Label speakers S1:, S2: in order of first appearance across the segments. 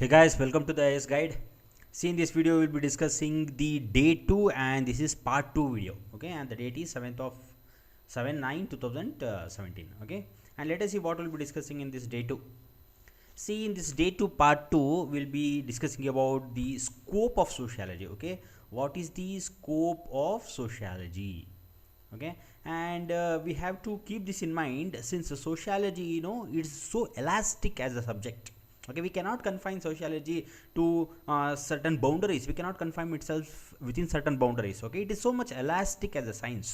S1: Hey guys, welcome to the IS Guide. See, in this video we'll be discussing the day 2 and this is part 2 video. Okay, and the date is 7th of 7/9/2017. Okay, and let us see what we'll be discussing in this day 2. See, in this day 2 part 2 we'll be discussing about the scope of sociology. Okay, what is the scope of sociology? Okay, and we have to keep this in mind since sociology, it's so elastic as a subject. Okay, we cannot confine sociology to certain boundaries. We cannot confine itself within certain boundaries. Okay, it is so much elastic as a science.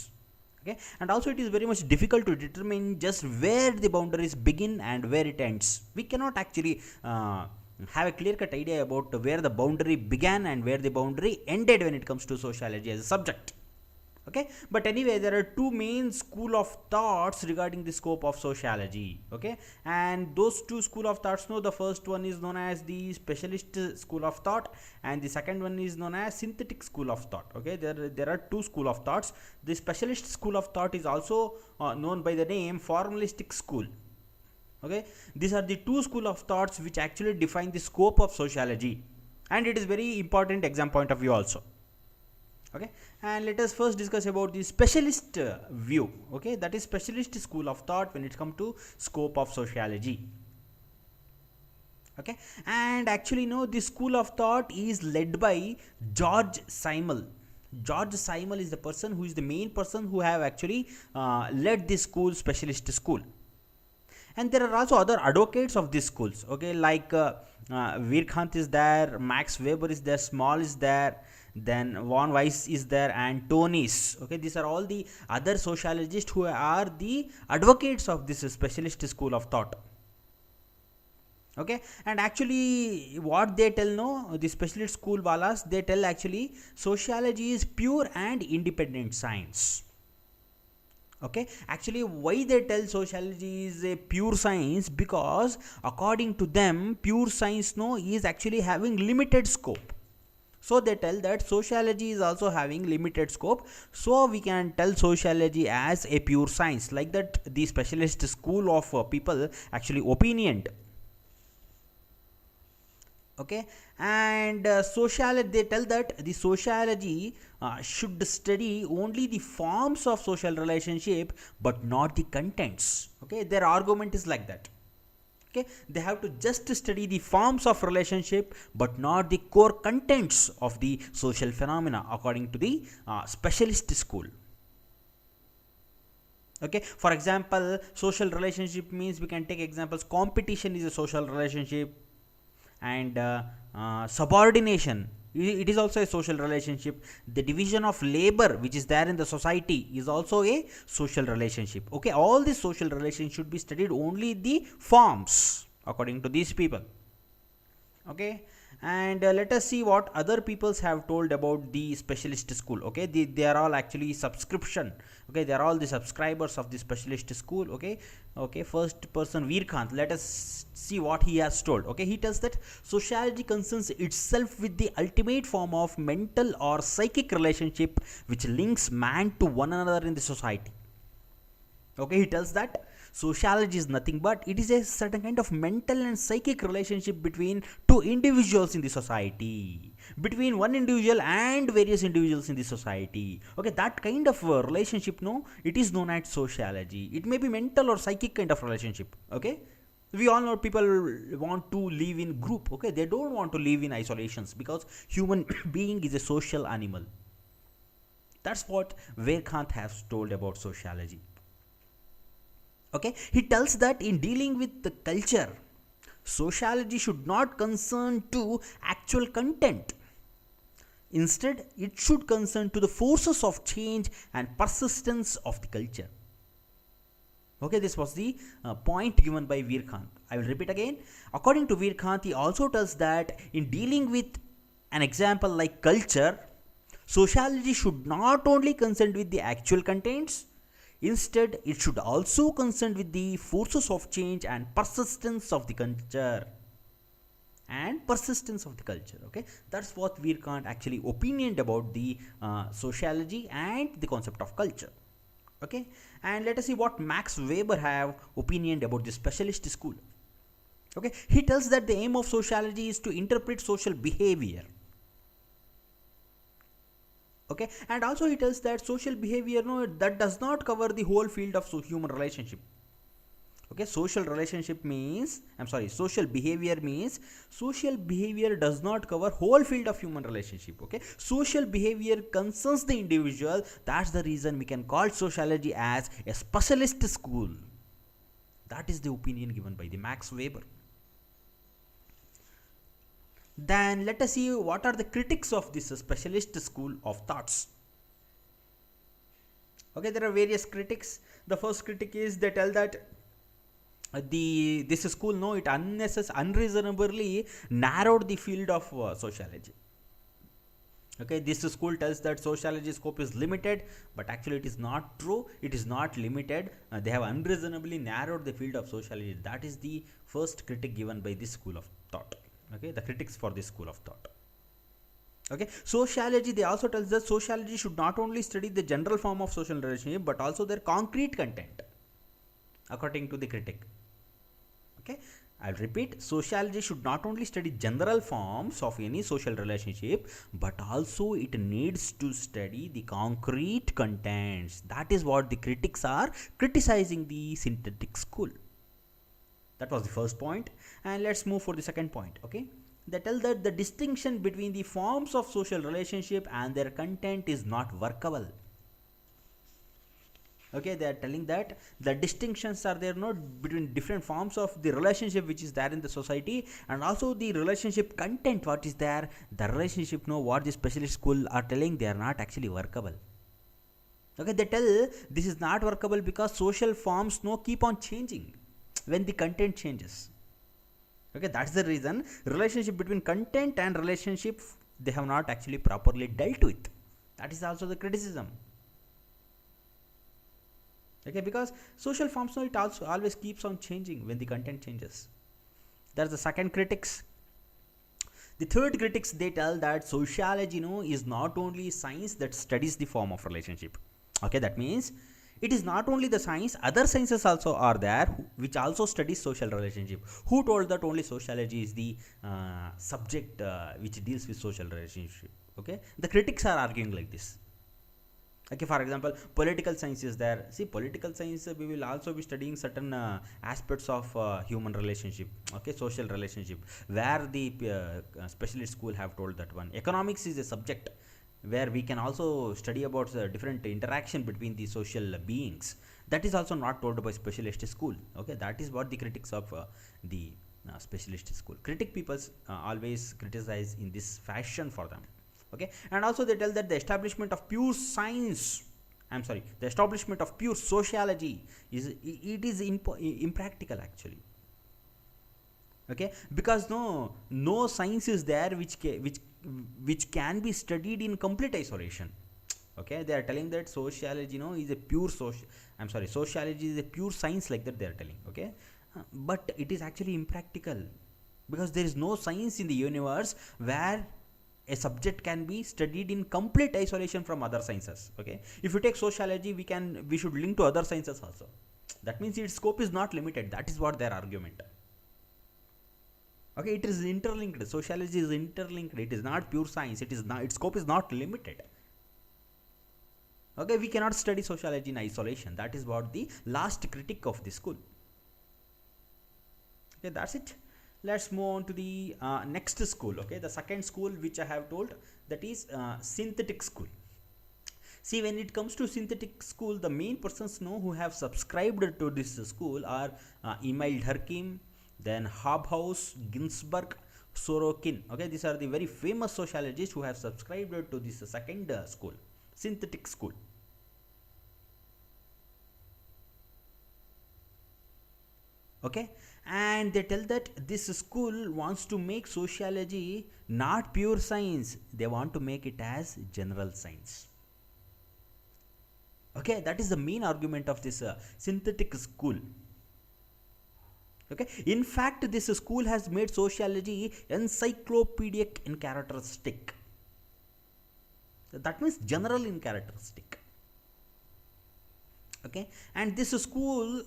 S1: Okay, and also it is very much difficult to determine just where the boundaries begin and where it ends. We cannot actually have a clear cut idea about where the boundary began and where the boundary ended when it comes to sociology as a subject. Okay, but anyway, there are two main school of thoughts regarding the scope of sociology. Okay, and those two school of thoughts, the first one is known as the specialist school of thought and the second one is known as synthetic school of thought. Okay, there are two school of thoughts. The specialist school of thought is also known by the name formalistic school. Okay, these are the two school of thoughts which actually define the scope of sociology, and it is very important exam point of view also. Okay, and let us first discuss about the specialist view. Okay, that is specialist school of thought when it comes to scope of sociology. Okay, and actually this school of thought is led by George Simmel. George Simmel is the person who is the main person who have actually led this school, specialist school. And there are also other advocates of these schools. Okay, like Virkant is there, Max Weber is there, Small is there, then von Weiss is there, and Tonis. Okay, these are all the other sociologists who are the advocates of this specialist school of thought. Okay, and actually what they tell, the specialist school walas, they tell actually sociology is pure and independent science. Okay, actually why they tell sociology is a pure science? Because according to them, pure science is actually having limited scope. So they tell that sociology is also having limited scope, so we can tell sociology as a pure science. Like that, the specialist school of people actually opinioned. Okay, and sociology, they tell that the sociology should study only the forms of social relationship but not the contents. Okay, their argument is like that. Okay, they have to just study the forms of relationship but not the core contents of the social phenomena according to the specialist school. Okay, for example, social relationship means we can take examples. Competition is a social relationship, and subordination, it is also a social relationship. The division of labor which is there in the society is also a social relationship. Okay, all these social relations should be studied only the forms according to these people. Okay, and let us see what other peoples have told about the specialist school. Okay, they are all actually subscription. Okay, they are all the subscribers of the specialist school. Okay, first person Virkant, let us see what he has told. Okay, he tells that sociology concerns itself with the ultimate form of mental or psychic relationship which links man to one another in the society. Okay, he tells that sociology is nothing but it is a certain kind of mental and psychic relationship between two individuals in the society, between one individual and various individuals in the society. Okay, that kind of relationship, it is known as sociology. It may be mental or psychic kind of relationship. Okay, we all know people want to live in group. Okay, they don't want to live in isolations because human being is a social animal. That's what Virkant has told about sociology. Okay, he tells that in dealing with the culture, sociology should not concern to actual content. Instead, it should concern to the forces of change and persistence of the culture. Okay, this was the point given by Virkant. I will repeat again. According to Virkant, he also tells that in dealing with an example like culture, sociology should not only concern with the actual contents. Instead, it should also concern with the forces of change and persistence of the culture. Okay, that's what Virkant actually opinioned about the sociology and the concept of culture. Okay, and let us see what Max Weber have opinioned about the specialist school. Okay, he tells that the aim of sociology is to interpret social behavior. Okay, and also he tells that social behavior, no, that does not cover the whole field of human relationship. Okay, social behavior means social behavior does not cover whole field of human relationship. Okay, social behavior concerns the individual. That's the reason we can call sociology as a specialist school. That is the opinion given by the Max Weber. Then let us see what are the critics of this specialist school of thoughts. Okay, there are various critics. The first critic is, they tell that this school, no, it unreasonably narrowed the field of sociology. Okay, this school tells that sociology scope is limited, but actually it is not true. It is not limited. They have unreasonably narrowed the field of sociology. That is the first critic given by this school of thought. Okay, the critics for this school of thought. Okay, sociology, they also tells that sociology should not only study the general form of social relationship, but also their concrete content, according to the critic. Okay, I'll repeat, sociology should not only study general forms of any social relationship, but also it needs to study the concrete contents. That is what the critics are criticizing the synthetic school. That was the first point, and let's move for the second point. Okay, they tell that the distinction between the forms of social relationship and their content is not workable. Okay, they are telling that the distinctions are there, not between different forms of the relationship which is there in the society, and also the relationship content what is there, the relationship, no, what the specialist school are telling, they are not actually workable. Okay, they tell this is not workable because social forms, no, keep on changing when the content changes. Okay, that's the reason relationship between content and relationship, they have not actually properly dealt with. That is also the criticism. Okay, because social forms, no, it also always keeps on changing when the content changes. That's the second critics. The third critics, they tell that sociology, no, is not only science that studies the form of relationship. Okay, that means it is not only the science, other sciences also are there which also studies social relationship. Who told that only sociology is the subject which deals with social relationship? Okay, the critics are arguing like this. Okay, for example, political science is there. See, political science, we will also be studying certain aspects of human relationship. Okay, social relationship, where the specialist school have told that one. Economics is a subject where we can also study about different interaction between the social beings. That is also not told by specialist school. Okay, that is what the critics of the specialist school. Critic peoples always criticize in this fashion for them. Okay, and also they tell that the establishment of pure science, the establishment of pure sociology is impractical actually. Okay, because no science is there which can be studied in complete isolation. Okay, they are telling that sociology, is a pure sociology is a pure science, like that they are telling. Okay, but it is actually impractical, because there is no science in the universe where a subject can be studied in complete isolation from other sciences. Okay, if you take sociology, we should link to other sciences also. That means its scope is not limited. That is what their argument. Okay, it is interlinked. Sociology is interlinked. It is not pure science. It is not, its scope is not limited. Okay, we cannot study sociology in isolation. That is what the last critic of the school. Okay, that's it. Let's move on to the next school. Okay, the second school which I have told, that is synthetic school. See, when it comes to synthetic school, the main persons who have subscribed to this school are Emil Durkheim, then Hobhouse, Ginsberg, Sorokin. Okay, these are the very famous sociologists who have subscribed to this second school, synthetic school. Okay, and they tell that this school wants to make sociology not pure science, they want to make it as general science. Okay, that is the main argument of this synthetic school. Okay, in fact, this school has made sociology encyclopedic in characteristic. That means general in characteristic. Okay, and this school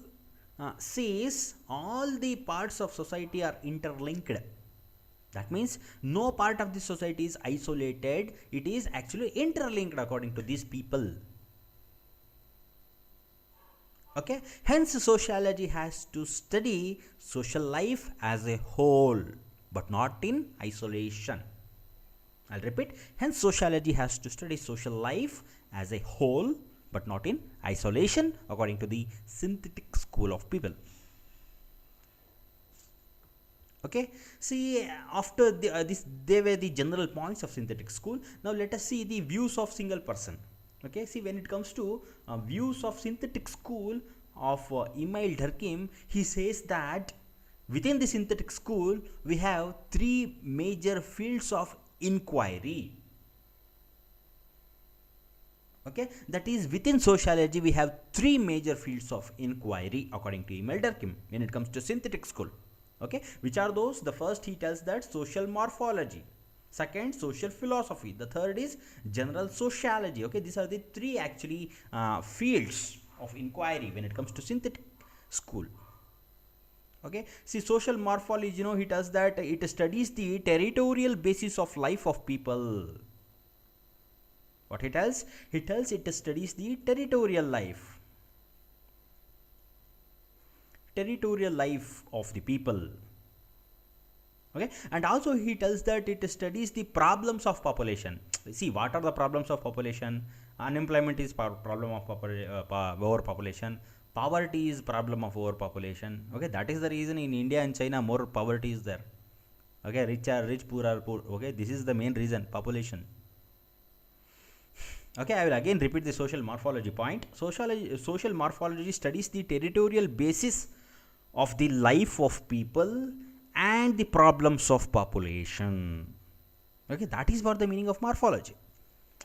S1: says all the parts of society are interlinked. That means no part of the society is isolated, it is actually interlinked according to these people. Okay, hence sociology has to study social life as a whole but not in isolation. I'll repeat, hence sociology has to study social life as a whole but not in isolation according to the synthetic school of people. Okay, see, after this, they were the general points of synthetic school. Now let us see the views of single person. Okay, see, when it comes to views of synthetic school of Emile Durkheim, he says that within the synthetic school we have three major fields of inquiry. Okay, that is, within sociology we have three major fields of inquiry according to Emile Durkheim when it comes to synthetic school. Okay, which are those? The first, he tells that social morphology, second social philosophy, the third is general sociology. Okay, these are the three actually fields of inquiry when it comes to synthetic school. Okay, see, social morphology, he tells that it studies the territorial basis of life of people. What he tells? He tells it studies the territorial life of the people. Okay, and also he tells that it studies the problems of population. See, what are the problems of population? Unemployment is problem of overpopulation. Poverty is problem of overpopulation. Okay, that is the reason in India and China more poverty is there. Okay, rich are rich, poor are poor. Okay, this is the main reason, population. Okay, I will again repeat the social morphology point. Social morphology studies the territorial basis of the life of people and the problems of population. Okay, that is what the meaning of morphology.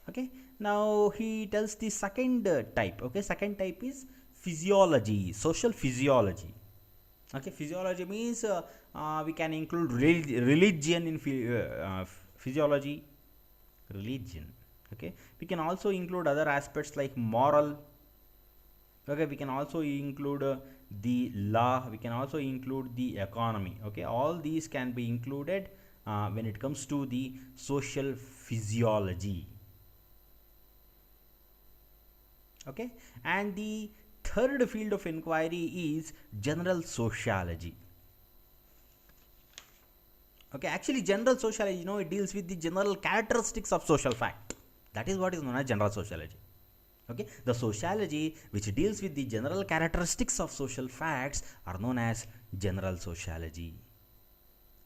S1: Okay, now he tells the second type. Okay, second type is physiology, social physiology. Okay, physiology means we can include religion in physiology, religion. Okay, we can also include other aspects like moral. Okay, we can also include the law, we can also include the economy. Okay, all these can be included when it comes to the social physiology. Okay, and the third field of inquiry is general sociology. Okay, actually general sociology, it deals with the general characteristics of social fact. That is what is known as general sociology. Okay, the sociology which deals with the general characteristics of social facts are known as general sociology.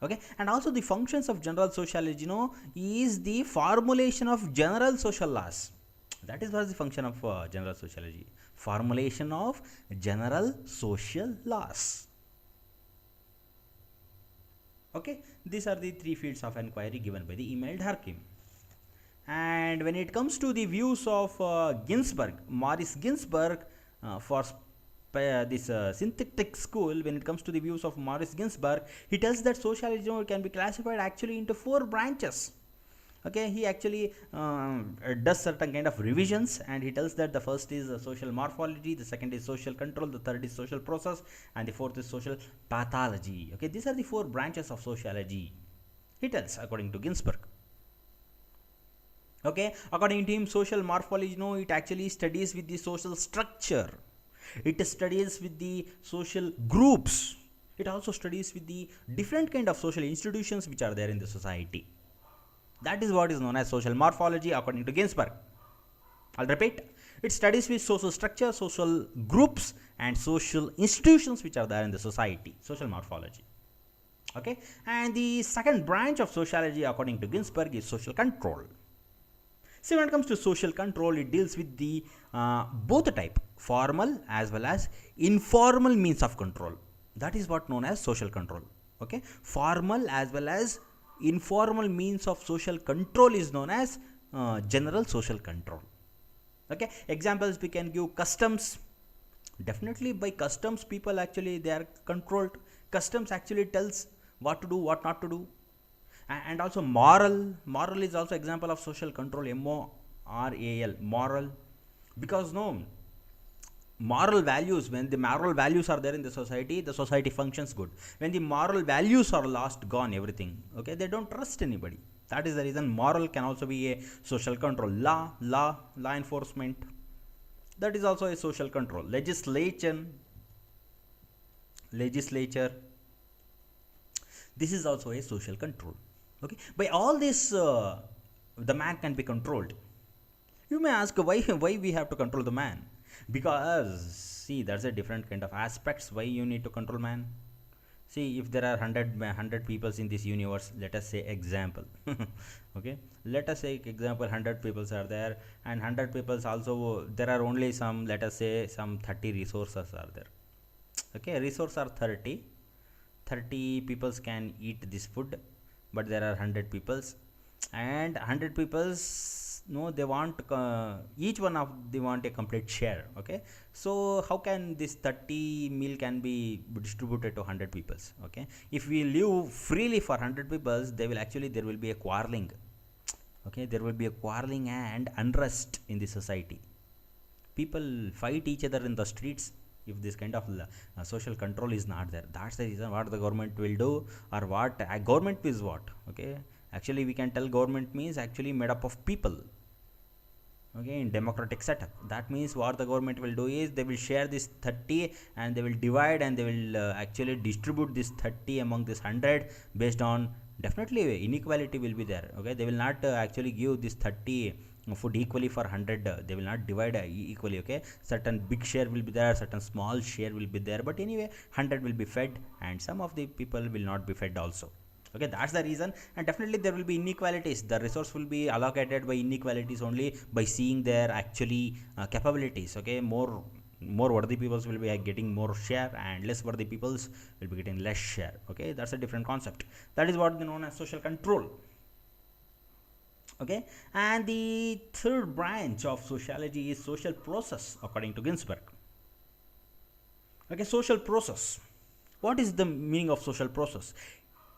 S1: Okay, and also the functions of general sociology, is the formulation of general social laws. That is what is the function of general sociology, formulation of general social laws. Okay, these are the three fields of inquiry given by the Emile Durkheim. And when it comes to the views of Ginsberg, Maurice Ginsberg, for this synthetic school, when it comes to the views of Maurice Ginsberg, he tells that sociology can be classified actually into 4 branches. Okay, he actually does certain kind of revisions, and he tells that the first is social morphology, the second is social control, the third is social process, and the fourth is social pathology. Okay, these are the 4 branches of sociology, he tells, according to Ginsberg. Okay, according to him, social morphology, it actually studies with the social structure, it studies with the social groups, it also studies with the different kind of social institutions which are there in the society. That is what is known as social morphology according to Ginsberg. I'll repeat, it studies with social structure, social groups, and social institutions which are there in the society, social morphology. Okay, and the second branch of sociology according to Ginsberg is social control. See, when it comes to social control, it deals with the both type, formal as well as informal means of control. That is what known as social control. Okay, formal as well as informal means of social control is known as general social control. Okay, examples we can give: customs. Definitely by customs people actually they are controlled. Customs actually tells what to do, what not to do. And also moral is also example of social control, moral, moral, because moral values, when the moral values are there in the society functions good. When the moral values are lost, gone everything, okay, they don't trust anybody. That is the reason moral can also be a social control. Law enforcement, that is also a social control. Legislature, this is also a social control. Okay, by all this the man can be controlled. You may ask, why we have to control the man? Because see, there's a different kind of aspects why you need to control man. See, if there are 100 peoples in this universe, let us say example. Okay, let us say example 100 peoples are there, and 100 peoples also, there are only some, let us say some 30 resources are there. Okay, resources are 30 peoples can eat this food, but there are 100 peoples, and 100 peoples, no, they want each one of they want a complete share. Okay, so how can this 30 meal can be distributed to 100 peoples? Okay, if we live freely for 100 peoples, they will actually, there will be a quarreling. Okay, there will be a quarreling and unrest in the society. People fight each other in the streets if this kind of social control is not there. That's the reason what the government will do, or what government is what. Okay, actually we can tell government means actually made up of people. Okay, in democratic setup, that means what the government will do is they will share this 30 and they will divide, and they will actually distribute this 30 among this 100 based on, definitely inequality will be there. Okay, they will not actually give this 30 food equally for 100, they will not divide equally. Okay, certain big share will be there, certain small share will be there, but anyway 100 will be fed, and some of the people will not be fed also. Okay, that's the reason. And definitely there will be inequalities. The resource will be allocated by inequalities only by seeing their actually capabilities. Okay, more worthy peoples will be getting more share, and less worthy peoples will be getting less share. Okay, that's a different concept. That is what is known as social control. Okay, and the third branch of sociology is social process, according to Ginsberg. Okay, social process, what is the meaning of social process?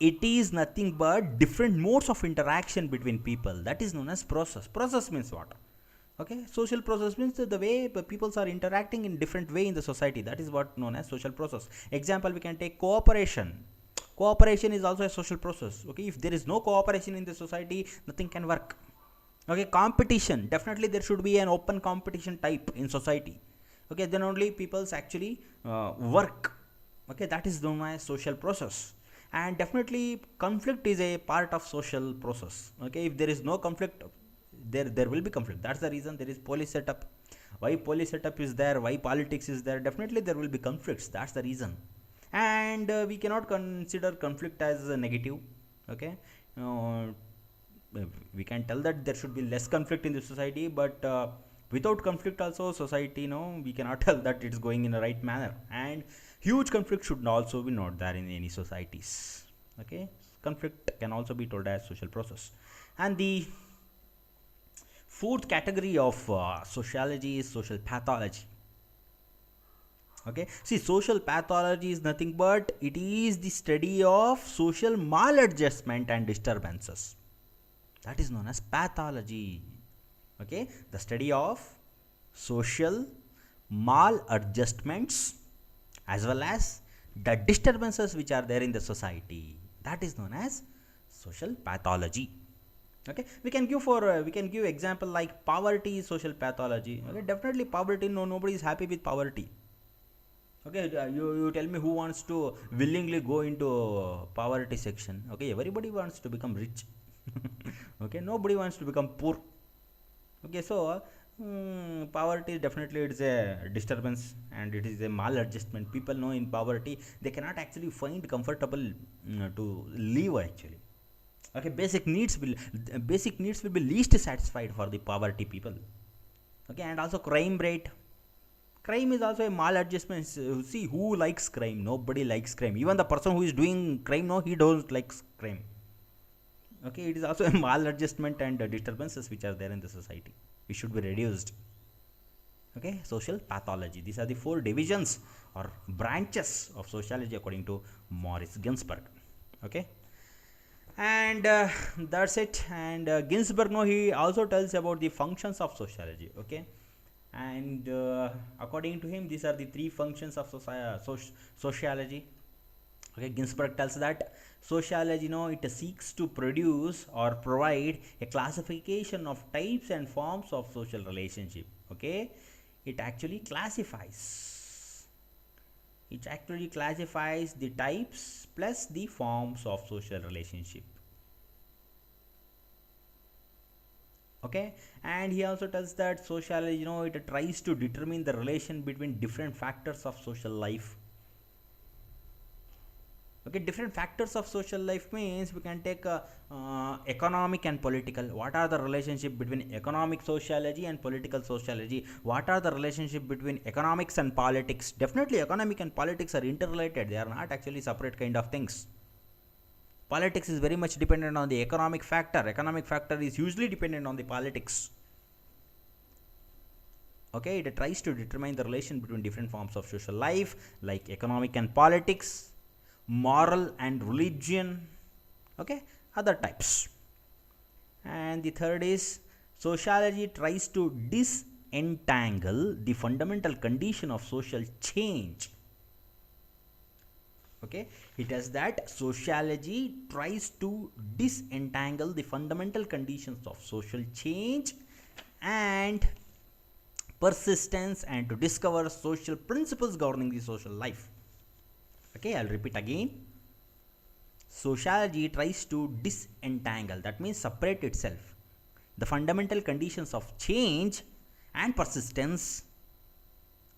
S1: It is nothing but different modes of interaction between people, that is known as process. Process means what? Okay, social process means the way people are interacting in different way in the society, that is what known as social process. Example, we can take cooperation. Cooperation is also a social process. Okay, if there is no cooperation in the society, nothing can work. Okay, competition, definitely there should be an open competition type in society. Okay, then only people's actually work. Okay, that is known as social process. And definitely conflict is a part of social process. Okay, if there is no conflict, there will be conflict. That's the reason there is police setup. Why police setup is there, why politics is there, definitely there will be conflicts. That's the reason. And we cannot consider conflict as a negative. Okay, we can tell that there should be less conflict in the society, but without conflict also society, we cannot tell that it's going in the right manner. And huge conflict should also be not there in any societies. Okay, conflict can also be told as social process. And the fourth category of sociology is social pathology. Okay, see, social pathology is nothing but it is the study of social maladjustment and disturbances. That is known as pathology. Okay, the study of social maladjustments as well as the disturbances which are there in the society, that is known as social pathology. Okay, we can give example like poverty is social pathology. Okay, definitely poverty, nobody is happy with poverty. Okay, you tell me who wants to willingly go into poverty section. Okay, everybody wants to become rich. Okay, nobody wants to become poor. Okay, so poverty definitely, it's a disturbance and it is a maladjustment. People know in poverty they cannot actually find comfortable to live actually. Okay, basic needs will be least satisfied for the poverty people. Okay, and also crime rate. Crime is also a maladjustment. See, who likes crime? Nobody likes crime. Even the person who is doing crime, he don't likes crime. Okay, it is also a maladjustment and disturbances which are there in the society. It should be reduced. Okay, social pathology. These are the four divisions or branches of sociology according to Maurice Ginsberg. Okay, and that's it. And Ginsberg, he also tells about the functions of sociology. Okay, and according to him, these are the three functions of sociology. Okay, Ginsberg tells that sociology, it seeks to produce or provide a classification of types and forms of social relationship. Okay, it actually classifies. It actually classifies the types plus the forms of social relationship. Okay, and he also tells that sociology, it tries to determine the relation between different factors of social life. Okay, different factors of social life means we can take economic and political. What are the relationship between economic sociology and political sociology? What are the relationship between economics and politics? Definitely economic and politics are interrelated. They are not actually separate kind of things. Politics is very much dependent on the economic factor. Economic factor is usually dependent on the politics. Okay, it tries to determine the relation between different forms of social life like economic and politics, moral and religion, okay, other types. And the third is sociology tries to disentangle the fundamental condition of social change. Okay, it has that sociology tries to disentangle the fundamental conditions of social change and persistence, and to discover social principles governing the social life. Okay, I'll repeat again. Sociology tries to disentangle, that means separate itself, the fundamental conditions of change and persistence,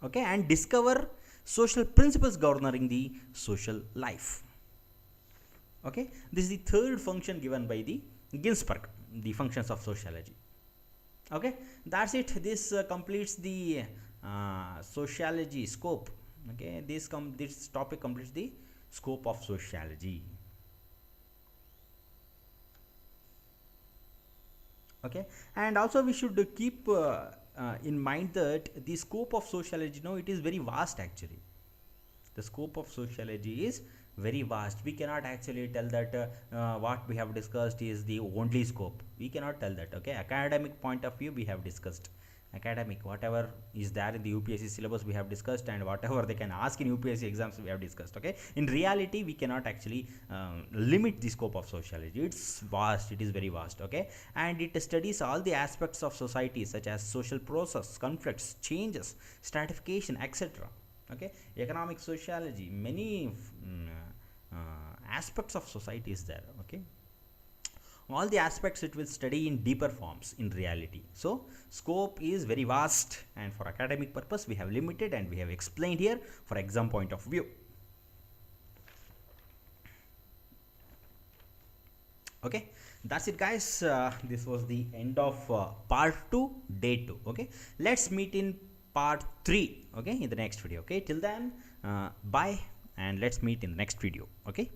S1: okay, and discover social principles governing the social life. Okay, this is the third function given by the Ginsberg, the functions of sociology. Okay, that's it. This completes the sociology scope. Okay, this topic completes the scope of sociology. Okay, and also we should keep in mind that the scope of sociology, it is very vast actually. The scope of sociology is very vast. We cannot actually tell that what we have discussed is the only scope. We cannot tell that. Okay, academic point of view we have discussed. Academic, whatever is there in the UPSC syllabus we have discussed, and whatever they can ask in UPSC exams we have discussed. Okay, in reality we cannot actually limit the scope of sociology. It's vast, it is very vast. Okay, and it studies all the aspects of society such as social process, conflicts, changes, stratification, etc. Okay, economic sociology, many aspects of society is there. Okay, all the aspects it will study in deeper forms in reality. So scope is very vast, and for academic purpose we have limited and we have explained here for exam point of view. Okay, that's it guys. This was the end of part 2, day 2. Okay, let's meet in part 3, okay, in the next video. Okay, till then, bye, and let's meet in the next video. Okay.